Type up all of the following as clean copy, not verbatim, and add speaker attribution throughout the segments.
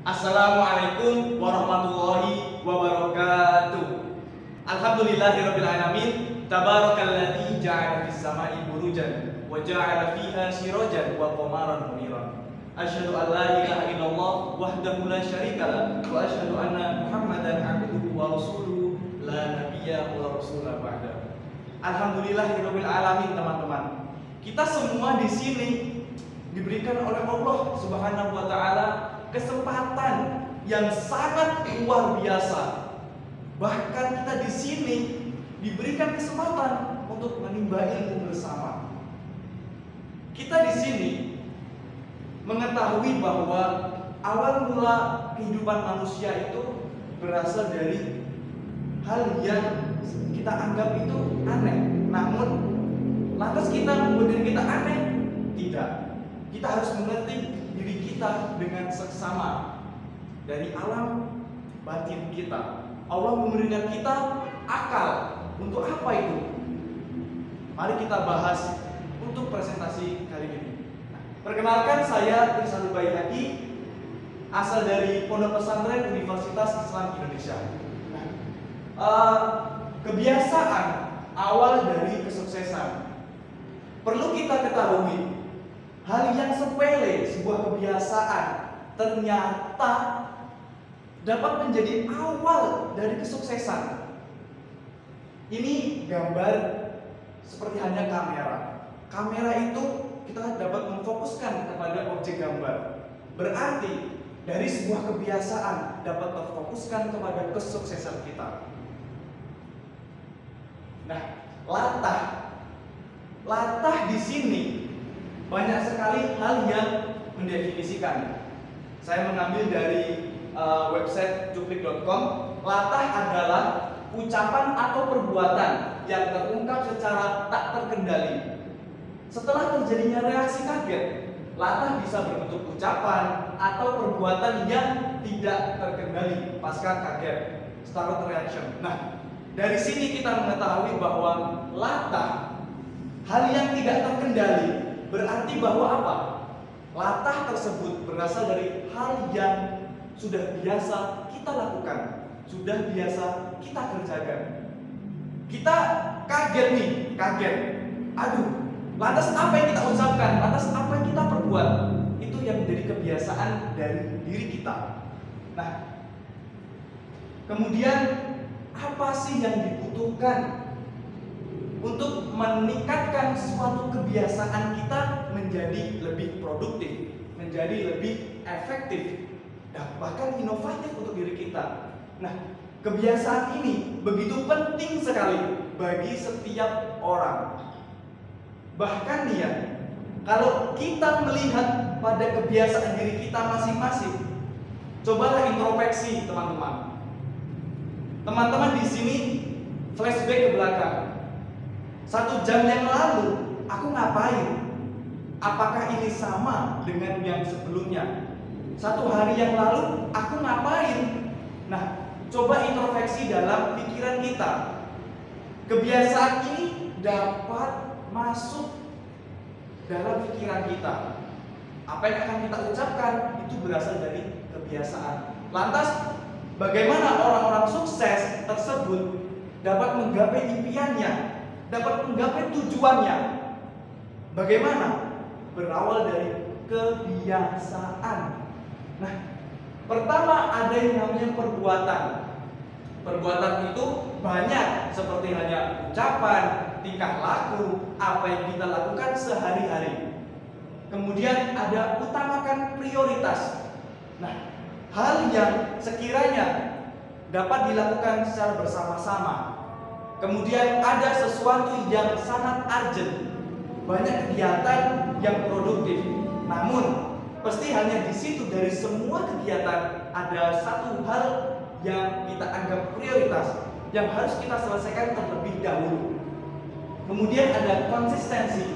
Speaker 1: Assalamualaikum warahmatullahi wabarakatuh. Alhamdulillahirabbil alamin. Tabarakalladzi ja'ala fis sama'i burujan wa ja'ala fiha sirajan wa qamaran muniran. Asyhadu an la ilaha illallah wahdahu la syarikalah wa asyhadu anna Muhammadan abduhu wa rasuluhu la nabiyya wa rasula ba'da. Alhamdulillahirabbil alamin, teman-teman. Kita semua di sini diberikan oleh Allah Subhanahu wa taala kesempatan yang sangat luar biasa. Bahkan kita di sini diberikan kesempatan untuk menimba ilmu bersama. Kita di sini mengetahui bahwa awal mula kehidupan manusia itu berasal dari hal yang kita anggap itu aneh. Namun lantas kita membuat diri kita aneh? Tidak. Kita harus mengerti diri kita dengan seksama dari alam batin kita. Allah memberikan kita akal. Untuk apa itu? Mari kita bahas untuk presentasi kali ini. Perkenalkan, saya Irsanul Baihaqi, asal dari Pondok Pesantren Universitas Islam Indonesia. Kebiasaan awal dari kesuksesan. Perlu kita ketahui, hal yang sepele, sebuah kebiasaan, ternyata dapat menjadi awal dari kesuksesan. Ini gambar seperti hanya kamera. Kamera itu kita dapat memfokuskan kepada objek gambar. Berarti dari sebuah kebiasaan dapat terfokuskan kepada kesuksesan kita. Nah, latah di sini banyak sekali hal yang mendefinisikan. Saya mengambil dari website cuplik.com. Latah adalah ucapan atau perbuatan yang terungkap secara tak terkendali. Setelah terjadinya reaksi kaget, latah bisa berbentuk ucapan atau perbuatan yang tidak terkendali pasca kaget, startle reaction. Nah, dari sini kita mengetahui bahwa latah, hal yang tidak terkendali, berarti bahwa apa? Latah tersebut berasal dari hal yang sudah biasa kita lakukan, sudah biasa kita kerjakan. Kita kaget nih, kaget. Aduh, lantas apa yang kita ucapkan? Lantas apa yang kita perbuat? Itu yang menjadi kebiasaan dari diri kita. Nah, kemudian apa sih yang dibutuhkan untuk meningkatkan suatu kebiasaan kita menjadi lebih produktif, menjadi lebih efektif, dan bahkan inovatif untuk diri kita? Nah, kebiasaan ini begitu penting sekali bagi setiap orang. Bahkan nih ya, kalau kita melihat pada kebiasaan diri kita masing-masing, cobalah introspeksi, teman-teman. Teman-teman di sini flashback ke belakang. 1 jam yang lalu aku ngapain? Apakah ini sama dengan yang sebelumnya? 1 hari yang lalu aku ngapain? Nah, coba introspeksi dalam pikiran kita. Kebiasaan ini dapat masuk dalam pikiran kita. Apa yang akan kita ucapkan itu berasal dari kebiasaan. Lantas, bagaimana orang-orang sukses tersebut dapat menggapai impiannya, dapat menggapai tujuannya? Bagaimana? Berawal dari kebiasaan. Nah, pertama ada yang namanya perbuatan. Perbuatan itu banyak, seperti hanya ucapan, tingkah laku, apa yang kita lakukan sehari-hari. Kemudian ada utamakan prioritas. Nah, hal yang sekiranya dapat dilakukan secara bersama-sama. Kemudian ada sesuatu yang sangat urgent, banyak kegiatan yang produktif. Namun pasti hanya di situ dari semua kegiatan ada satu hal yang kita anggap prioritas, yang harus kita selesaikan terlebih dahulu. Kemudian ada konsistensi.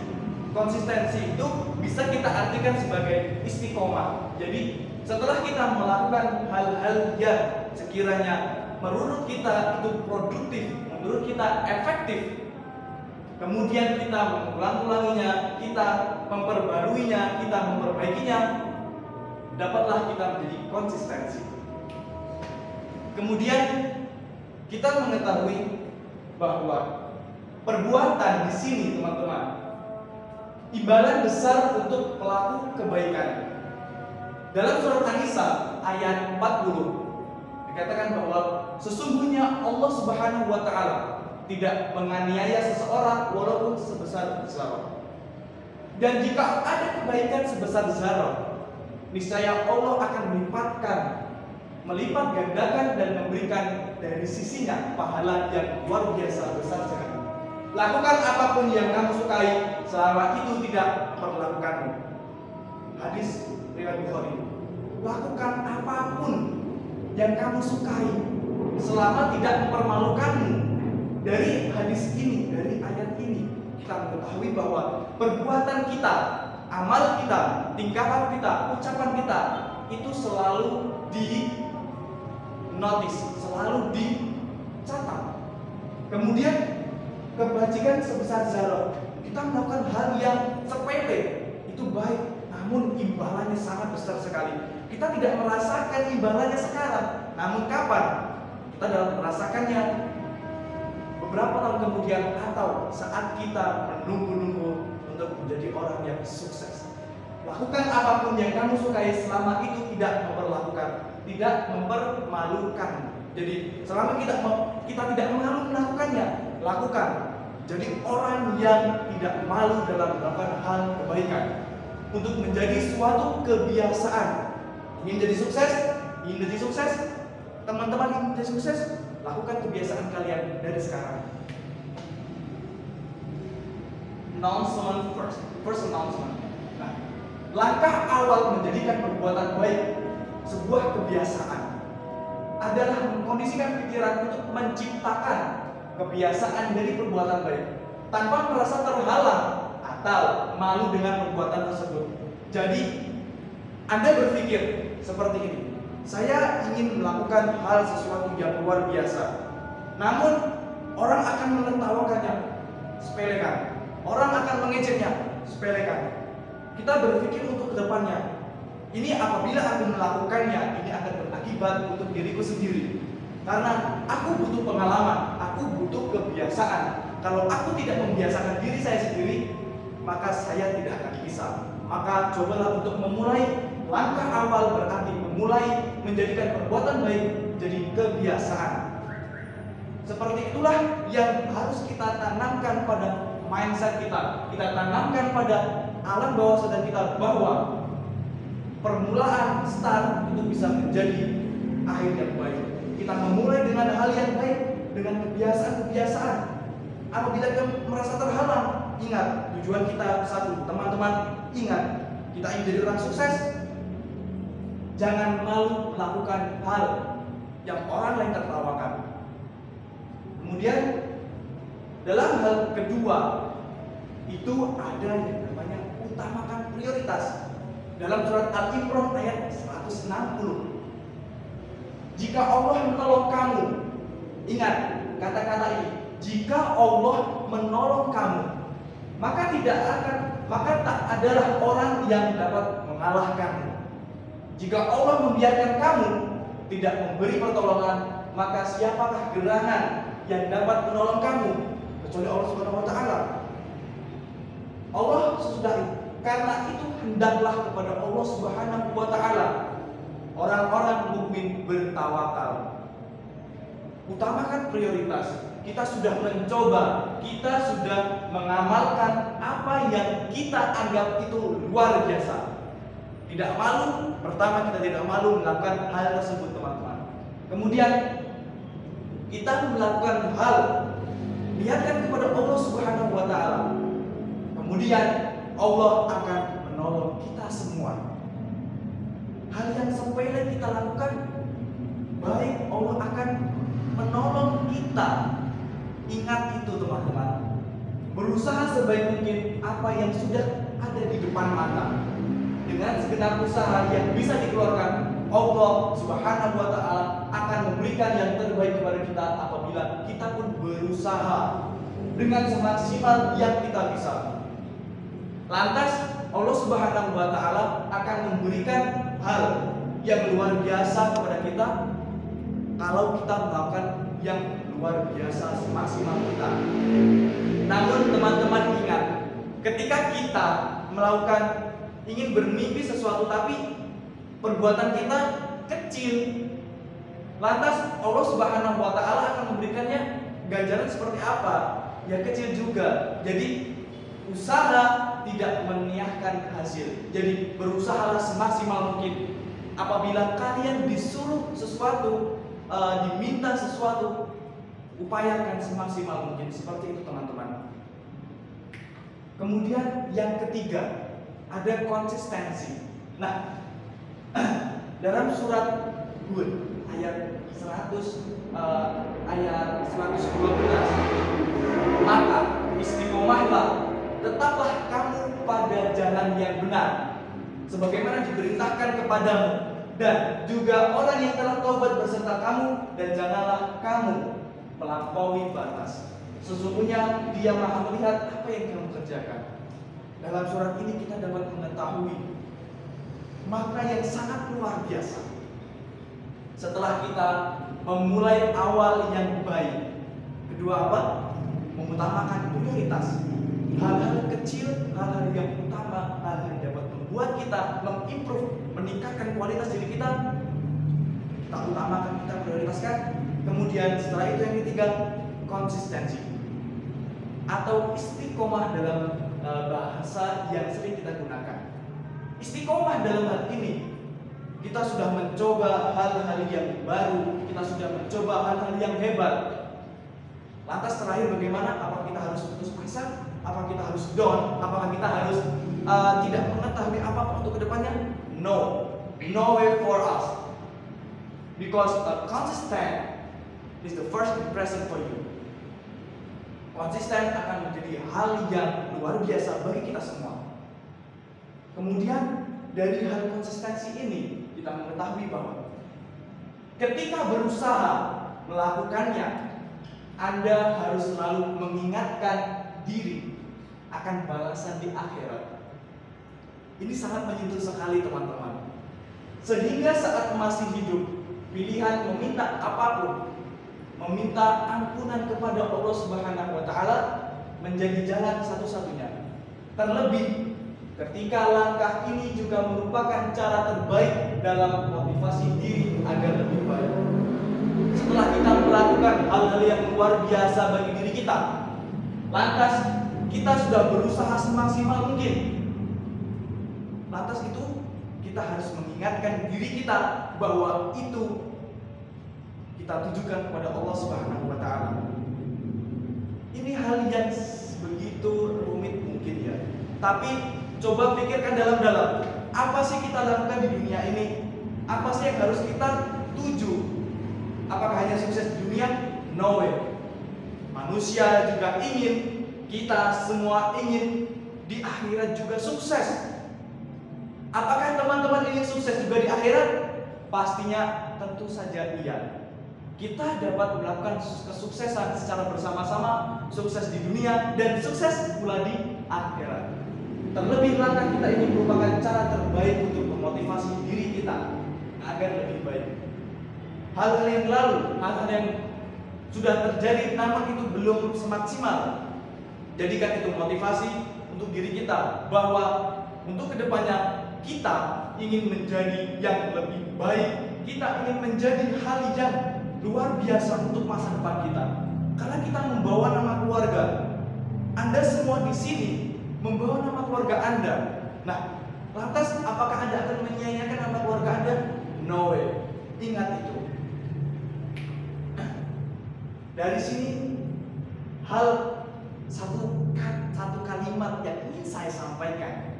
Speaker 1: Konsistensi itu bisa kita artikan sebagai istiqomah. Jadi setelah kita melakukan hal-hal yang sekiranya menurut kita itu produktif, menurut kita efektif, kemudian kita mengulang-ulanginya, kita memperbaruinya, kita memperbaikinya, dapatlah kita menjadi konsistensi. Kemudian kita mengetahui bahwa perbuatan di sini teman-teman imbalan besar untuk pelaku kebaikan. Dalam surat An-Nisa ayat 40 dikatakan bahwa sesungguhnya Allah Subhanahu wa taala tidak menganiaya seseorang walaupun sebesar zarah. Dan jika ada kebaikan sebesar zarah, niscaya Allah akan melipat gandakan dan memberikan dari sisinya pahala yang luar biasa besar sekali. Lakukan apapun yang kamu sukai selama itu tidak memperlakukanmu. Hadis riwayat Bukhari. Lakukan apapun yang kamu sukai selama tidak mempermalukanmu. Dari hadis ini, dari ayat ini, kita mengetahui bahwa perbuatan kita, amal kita, tingkah kita, ucapan kita itu selalu notice, selalu dicatat. Kemudian kebajikan sebesar zarah, kita melakukan hal yang sepele itu baik, namun imbalannya sangat besar sekali. Kita tidak merasakan imbalannya sekarang, namun kapan kita dapat merasakannya beberapa tahun kemudian atau saat kita menunggu-nunggu untuk menjadi orang yang sukses. Lakukan apapun yang kamu sukai selama itu tidak mempermalukan. Jadi selama kita tidak malu melakukannya, lakukan. Jadi orang yang tidak malu dalam melakukan hal kebaikan untuk menjadi suatu kebiasaan. Ingin jadi sukses, teman-teman ingin menjadi sukses, lakukan kebiasaan kalian dari sekarang. First announcement. Nah, langkah awal menjadikan perbuatan baik sebuah kebiasaan adalah mengkondisikan pikiran untuk menciptakan kebiasaan dari perbuatan baik tanpa merasa terhalang atau malu dengan perbuatan tersebut. Jadi, Anda berpikir seperti ini, saya ingin melakukan hal sesuatu yang luar biasa, namun orang akan menertawakannya, sepelekan. Orang akan mengejeknya, sepelekan. Kita berpikir untuk kedepannya, ini apabila aku melakukannya, ini akan berakibat untuk diriku sendiri. Karena aku butuh pengalaman, aku butuh kebiasaan. Kalau aku tidak membiasakan diri saya sendiri, maka saya tidak akan bisa. Maka cobalah untuk memulai. Langkah awal berarti memulai menjadikan perbuatan baik jadi kebiasaan. Seperti itulah yang harus kita tanamkan pada mindset kita. Kita tanamkan pada alam bawah sadar kita bahwa permulaan start itu bisa menjadi akhir yang baik. Kita memulai dengan hal yang baik, dengan kebiasaan-kebiasaan. Apabila kita merasa terhalang, ingat tujuan kita satu, teman-teman, ingat kita ingin jadi orang sukses. Jangan malu melakukan hal yang orang lain tertawakan. Kemudian dalam hal kedua itu ada yang namanya utamakan prioritas. Dalam surat Al-Imran ayat 160. Jika Allah menolong kamu, ingat kata-kata ini, jika Allah menolong kamu, maka tak adalah orang yang dapat mengalahkanmu. Jika Allah membiarkan kamu tidak memberi pertolongan, maka siapakah gerangan yang dapat menolong kamu kecuali Allah Subhanahu wa taala. Allah sesudah itu, karena itu hendaklah kepada Allah Subhanahu wa taala orang-orang mukmin bertawakal. Utamakan prioritas. Kita sudah mencoba, kita sudah mengamalkan apa yang kita anggap itu luar biasa. Tidak malu, pertama kita tidak malu melakukan hal tersebut, teman-teman. Kemudian kita melakukan hal, lihatkan kepada Allah Subhanahu wa taala. Kemudian Allah akan menolong kita semua. Hal yang sepele kita lakukan, baik Allah akan menolong kita. Ingat itu, teman-teman. Berusaha sebaik mungkin apa yang sudah ada di depan mata. Dengan segenap usaha yang bisa dikeluarkan, Allah Subhanahu wa taala akan memberikan yang terbaik kepada kita apabila kita pun berusaha dengan semaksimal yang kita bisa. Lantas Allah Subhanahu wa taala akan memberikan hal yang luar biasa kepada kita kalau kita melakukan yang luar biasa semaksimal kita. Namun teman-teman ingat, ketika kita melakukan ingin bermimpi sesuatu tapi perbuatan kita kecil, lantas Allah Subhanahu wa Ta'ala akan memberikannya ganjaran seperti apa? Ya kecil juga. Jadi usaha tidak meniahkan hasil. Jadi berusahalah semaksimal mungkin. Apabila kalian disuruh sesuatu, diminta sesuatu, upayakan semaksimal mungkin. Seperti itu teman-teman. Kemudian yang ketiga, ada konsistensi. Nah, dalam surat Hud ayat 112, maka istiqomahlah, tetaplah kamu pada jalan yang benar sebagaimana diperintahkan kepadamu, dan juga orang yang telah taubat beserta kamu, dan janganlah kamu melampaui batas. Sesungguhnya Dia Maha melihat apa yang kamu kerjakan. Dalam surat ini kita dapat mengetahui makna yang sangat luar biasa. Setelah kita memulai awal yang baik, kedua apa? Mengutamakan prioritas. Hal-hal kecil, hal-hal yang utama, hal-hal yang dapat membuat kita mengimprove, meningkatkan kualitas diri kita, kita utamakan, kita prioritaskan. Kemudian setelah itu yang ketiga, konsistensi atau istiqomah dalam bahasa yang sering kita gunakan. Istiqomah dalam hal ini, kita sudah mencoba hal-hal yang baru, kita sudah mencoba hal-hal yang hebat. Lantas terakhir bagaimana? Apakah kita harus putus asa? Apakah kita harus down? Apakah kita harus tidak mengetahui apa untuk kedepannya? No, no way for us. Because consistent is the first impression for you. Konsisten akan menjadi hal yang luar biasa bagi kita semua. Kemudian dari hal konsistensi ini kita mengetahui bahwa ketika berusaha melakukannya, Anda harus selalu mengingatkan diri akan balasan di akhirat. Ini sangat menyentuh sekali teman-teman. Sehingga saat masih hidup, pilihan meminta apapun, meminta ampunan kepada Allah Subhanahu wa Ta'ala menjadi jalan satu-satunya. Terlebih ketika langkah ini juga merupakan cara terbaik dalam motivasi diri agar lebih baik. Setelah kita melakukan hal-hal yang luar biasa bagi diri kita, lantas kita sudah berusaha semaksimal mungkin. Lantas itu kita harus mengingatkan diri kita bahwa itu kita tujukan kepada Allah Subhanahu wa Ta'ala. Ini hal yang begitu rumit mungkin ya. Tapi coba pikirkan dalam-dalam. Apa sih kita lakukan di dunia ini? Apa sih yang harus kita tuju? Apakah hanya sukses di dunia? No way. Manusia juga ingin, kita semua ingin di akhirat juga sukses. Apakah teman-teman ingin sukses juga di akhirat? Pastinya tentu saja iya. Kita dapat melakukan kesuksesan secara bersama-sama, sukses di dunia dan sukses pula di akhirat. Terlebih langkah kita ini merupakan cara terbaik untuk memotivasi diri kita agar lebih baik. Hal-hal yang lalu, hal-hal yang sudah terjadi namun itu belum semaksimal, jadikan itu motivasi untuk diri kita bahwa untuk kedepannya kita ingin menjadi yang lebih baik. Kita ingin menjadi hal yang luar biasa untuk masa depan kita. Karena kita membawa nama keluarga. Anda semua di sini membawa nama keluarga Anda. Nah, lantas apakah Anda akan menyia-nyiakan nama keluarga Anda? No way. Ingat itu. Dari sini satu kalimat yang ingin saya sampaikan.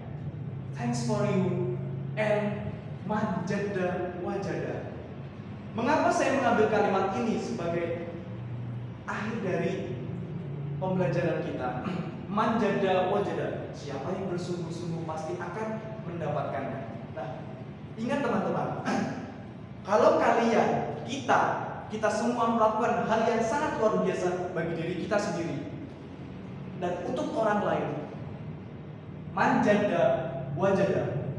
Speaker 1: Thanks for you and manjada wajada. Mengapa saya mengambil kalimat ini sebagai akhir dari pembelajaran kita? Manjada wajada. Siapa yang bersungguh-sungguh pasti akan mendapatkannya. Nah, ingat teman-teman, kalau kalian, kita semua melakukan hal yang sangat luar biasa bagi diri kita sendiri dan untuk orang lain, manjada wajada.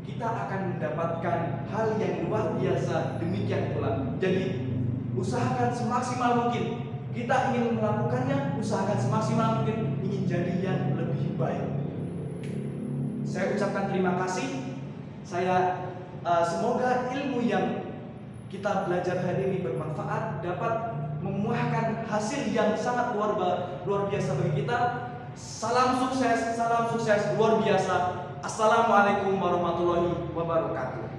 Speaker 1: kita akan mendapatkan hal yang luar biasa demikian pula. Jadi usahakan semaksimal mungkin. Kita ingin melakukannya, usahakan semaksimal mungkin ingin jadi yang lebih baik. Saya ucapkan terima kasih. Semoga ilmu yang kita belajar hari ini bermanfaat, dapat membuahkan hasil yang sangat luar biasa bagi kita. Salam sukses luar biasa. Assalamualaikum warahmatullahi wabarakatuh.